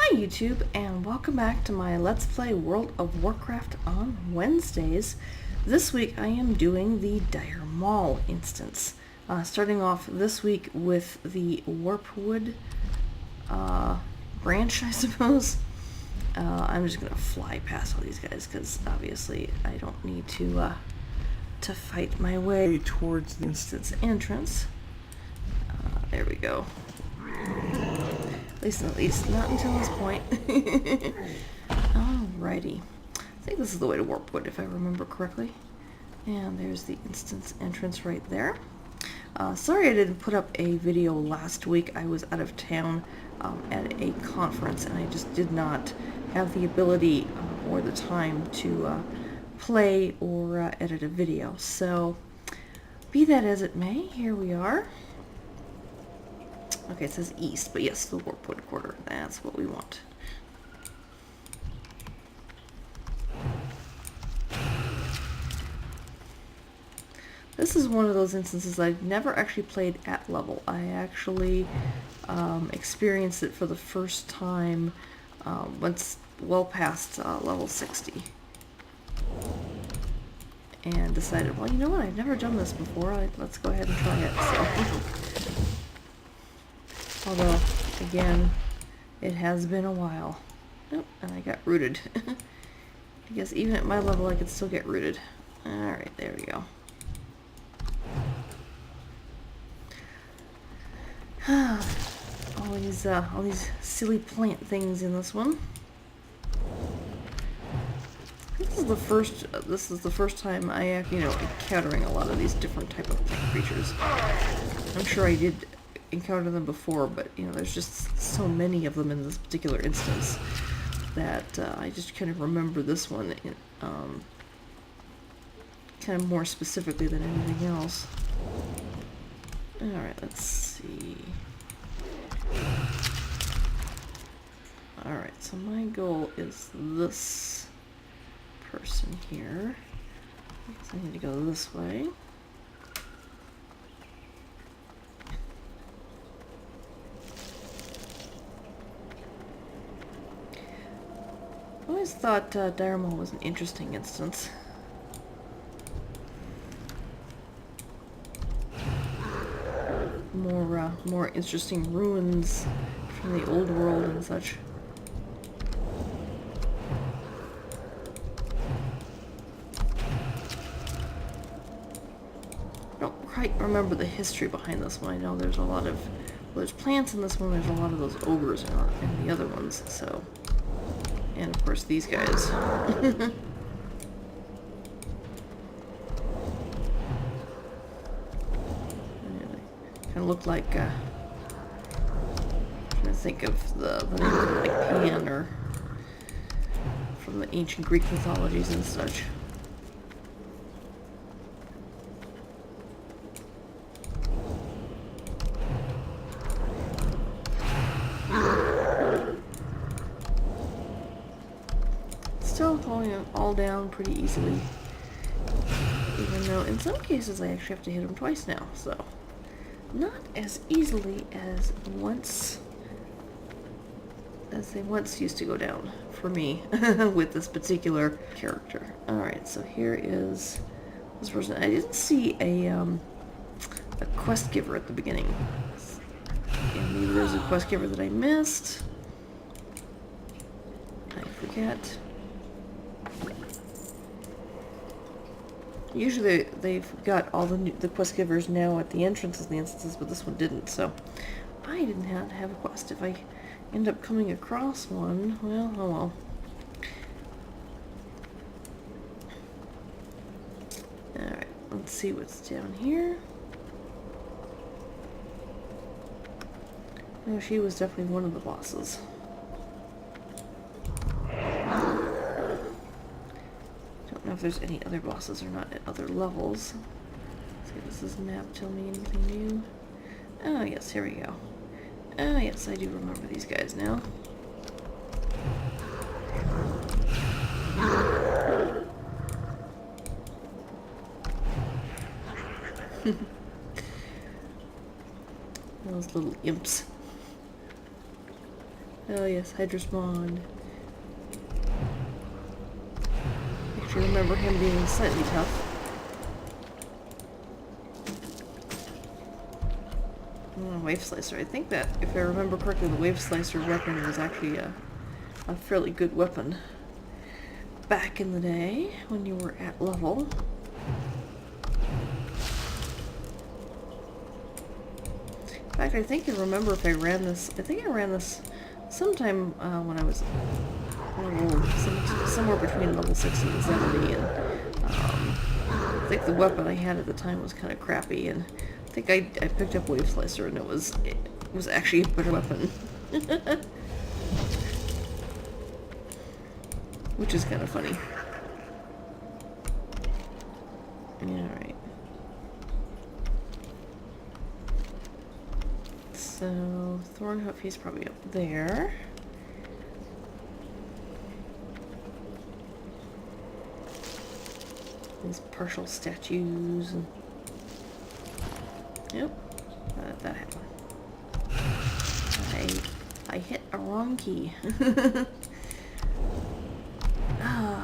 Hi YouTube, and welcome back to my Let's Play World of Warcraft on Wednesdays. This week I am doing the Dire Maul instance. Starting off this week with the Warpwood branch, I suppose. I'm just going to fly past all these guys because obviously I don't need to fight my way towards the instance entrance. There we go. At least not until this point. Alrighty. I think this is the way to Warpwood if I remember correctly. And there's the instance entrance right there. Sorry I didn't put up a video last week. I was out of town at a conference and I just did not have the ability or the time to play or edit a video. So, be that as it may, here we are. Okay, it says east, but yes, the Warpwood quarter. That's what we want. This is one of those instances I've never actually played at level. I actually experienced it for the first time once well past level 60. And decided, well, you know what, I've never done this before. Let's go ahead and try it. So. Although, again, it has been a while. Oh, and I got rooted. I guess even at my level I could still get rooted. Alright, there we go. all these silly plant things in this one. This is the first time I have, encountering a lot of these different type of plant creatures. I'm sure I did encounter them before, but there's just so many of them in this particular instance that I just kind of remember this one kind of more specifically than anything else. Alright, let's see. Alright, so my goal is this person here. So I need to go this way. I always thought Dire Maul was an interesting instance. More interesting ruins from the old world and such. I don't quite remember the history behind this one. I know there's a lot of there's plants in this one. There's a lot of those ogres in the other ones. So. And of course these guys. Kind of look like, I'm trying to think of the name of it, like Pan, or from the ancient Greek mythologies and such. Still pulling them all down pretty easily, even though in some cases I actually have to hit them twice now, so not as easily as they once used to go down for me with this particular character. Alright, so here is this person. I didn't see a quest giver at the beginning, and maybe there's a quest giver that I missed. I forget. Usually they've got all the quest givers now at the entrances of the instances, but this one didn't, so I didn't have a quest. If I end up coming across one, well, oh well. Alright, let's see what's down here. Oh, she was definitely one of the bosses. Don't know if there's any other bosses or not at other levels. Let's see, does this map tell me anything new? Oh yes, here we go. Oh yes, I do remember these guys now. Those little imps. Oh yes, Hydrosmond. Actually remember him being slightly tough. Wave Slicer. I think that, if I remember correctly, the Wave Slicer weapon was actually a fairly good weapon back in the day when you were at level. In fact, I think I remember if I ran this, I think I ran this sometime when I was level, somewhere between level 60 and 70, and I think the weapon I had at the time was kind of crappy, and I think I picked up Wave Slicer, and it was actually a better weapon. Which is kind of funny. Alright. So, Thornhoof, he's probably up there. These partial statues. And yep. How did that happen? I hit a wrong key.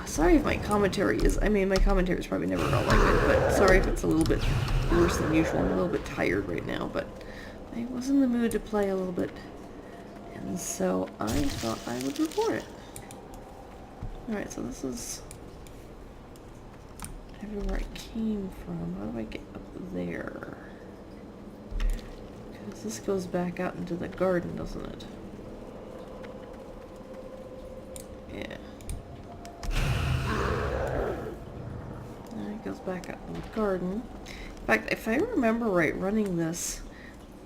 Sorry if my commentary is, my commentary is probably never all like it, but sorry if it's a little bit worse than usual. I'm a little bit tired right now, but I was in the mood to play a little bit, and so I thought I would record it. Alright, so this is everywhere I came from. How do I get up there? Because this goes back out into the garden, doesn't it? Yeah. Goes back up in the garden. In fact, if I remember right, running this,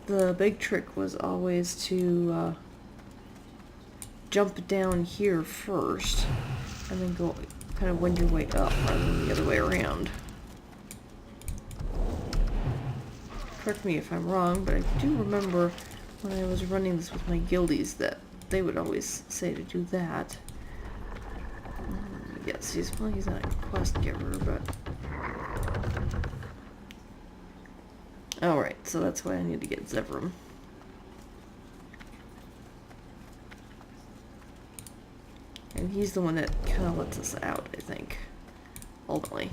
the big trick was always to jump down here first and then go kind of wend your way up rather than the other way around. Correct me if I'm wrong, but I do remember when I was running this with my guildies that they would always say to do that. Yes, he's not a quest giver, but alright, so that's why I need to get Zevram. And he's the one that kind of lets us out, I think. Ultimately.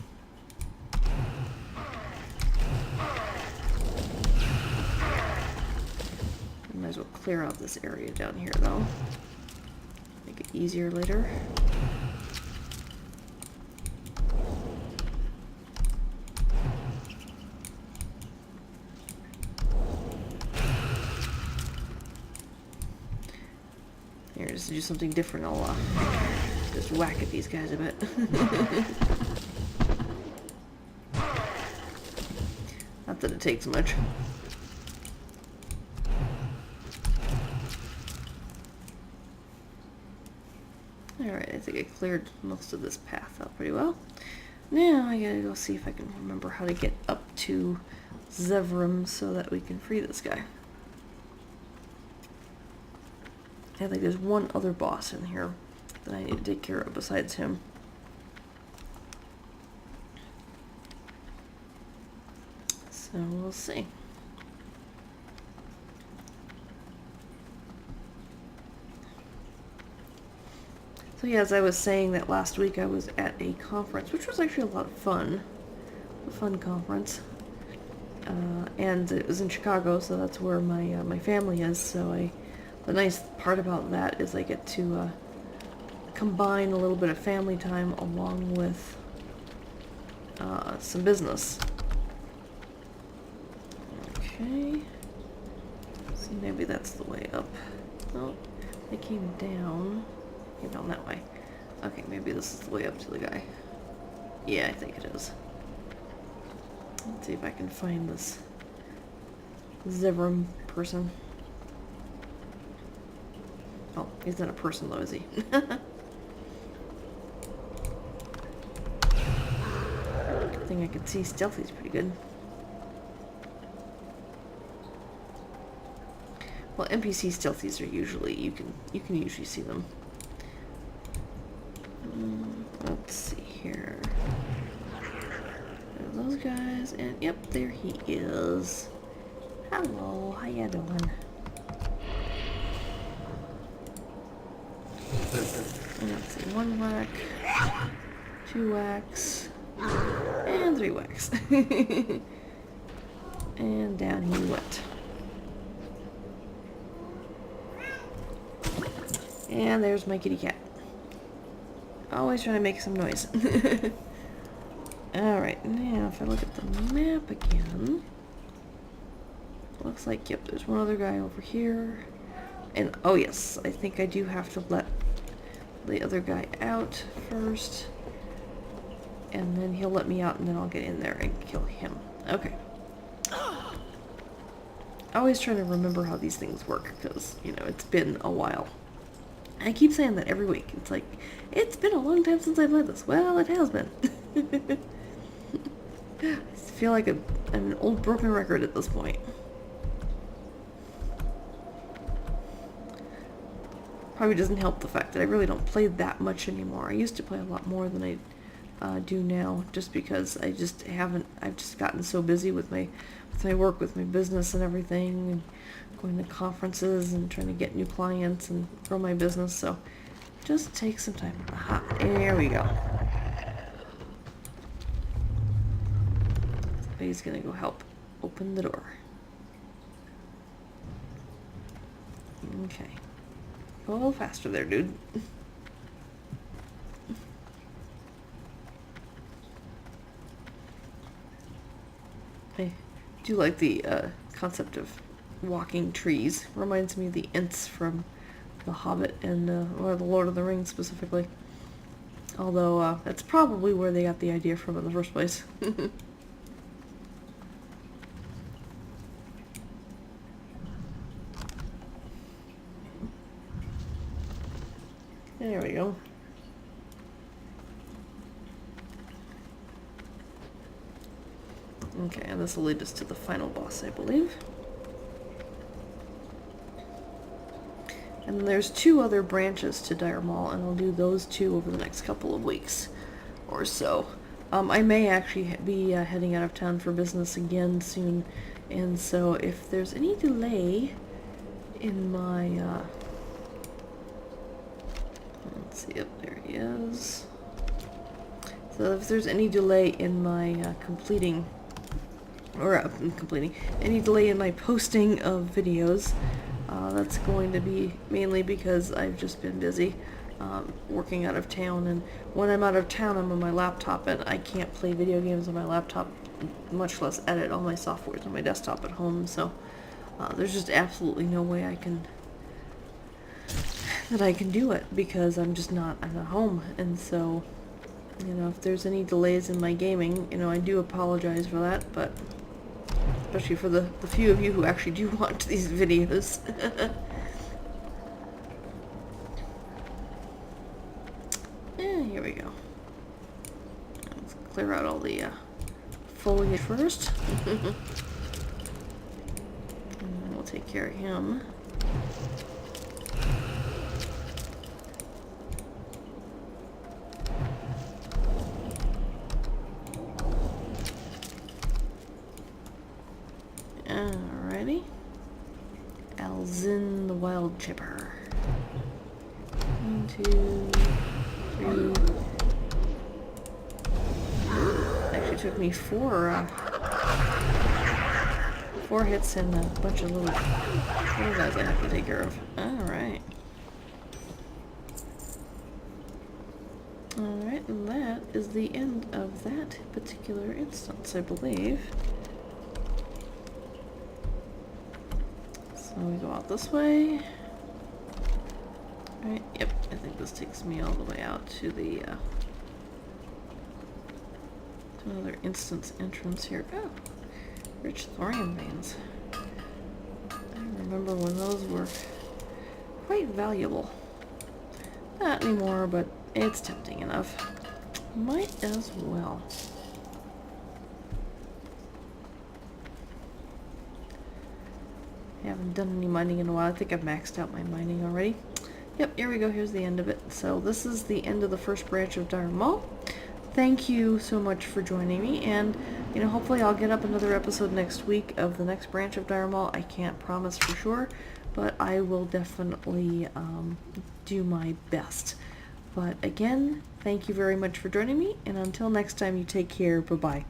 I might as well clear out this area down here, though. Make it easier later. Here, just to do something different, I'll just whack at these guys a bit. Not that it takes much. Alright, I think I cleared most of this path out pretty well. Now I gotta go see if I can remember how to get up to Zevram so that we can free this guy. I think there's one other boss in here that I need to take care of besides him. So we'll see. So yeah, as I was saying that last week I was at a conference, which was actually a lot of fun. A fun conference. And it was in Chicago, so that's where my family is, so the nice part about that is I get to combine a little bit of family time along with some business. Okay. So maybe that's the way up. Oh, they came down. Came down that way. Okay, maybe this is the way up to the guy. Yeah, I think it is. Let's see if I can find this Zevram person. Oh, he's not a person though, is he? Good thing I can see stealthy's pretty good. Well, NPC stealthies are usually, you can usually see them. Let's see here. There are those guys, and yep, there he is. Hello, how ya doing? let's see, 1 whack, 2 whacks, and 3 whacks. And down he went. And there's my kitty cat. Always trying to make some noise. Alright, now if I look at the map again, looks like, yep, there's one other guy over here. And, oh yes, I think I do have to let the other guy out first. And then he'll let me out, and then I'll get in there and kill him. Okay. Always trying to remember how these things work, because, you know, it's been a while. I keep saying that every week. It's like, it's been a long time since I played this. Well, it has been. I feel like an old broken record at this point. Probably doesn't help the fact that I really don't play that much anymore. I used to play a lot more than I do now, just because I've just gotten so busy with my work, with my business and everything, and going to conferences and trying to get new clients and grow my business, so just take some time. Aha, there we go. Somebody's gonna go help open the door. Okay. Go a little faster there, dude. I do like the concept of walking trees. Reminds me of the Ents from The Hobbit and or The Lord of the Rings specifically. Although that's probably where they got the idea from in the first place. There we go. Okay, and this will lead us to the final boss, I believe. And then there's 2 other branches to Dire Maul, and I'll do those 2 over the next couple of weeks or so. I may actually be heading out of town for business again soon, and so if there's any delay in my, let's see, up there he is. So if there's any delay in my completing any delay in my posting of videos, that's going to be mainly because I've just been busy working out of town, and when I'm out of town I'm on my laptop and I can't play video games on my laptop, much less edit all my softwares on my desktop at home, so there's just absolutely no way I can do it, because I'm at home. And so, you know, if there's any delays in my gaming, you know, I do apologize for that, but especially for the few of you who actually do watch these videos. And here we go. Let's clear out all the foliage first. And then we'll take care of him. Alrighty. Alzin the Wild Chipper. 1, 2, 3. Actually took me 4 hits and a bunch of little guys I have to take care of. Alright. Alright, and that is the end of that particular instance, I believe. So we go out this way. Right, yep, I think this takes me all the way out to the, to another instance entrance here. Oh, rich thorium veins. I remember when those were quite valuable. Not anymore, but it's tempting enough. Might as well. I haven't done any mining in a while. I think I've maxed out my mining already. Yep, here we go. Here's the end of it. So this is the end of the first branch of Dire Maul. Thank you so much for joining me, and you know, hopefully I'll get up another episode next week of the next branch of Dire Maul. I can't promise for sure, but I will definitely do my best. But again, thank you very much for joining me, and until next time, you take care. Bye-bye.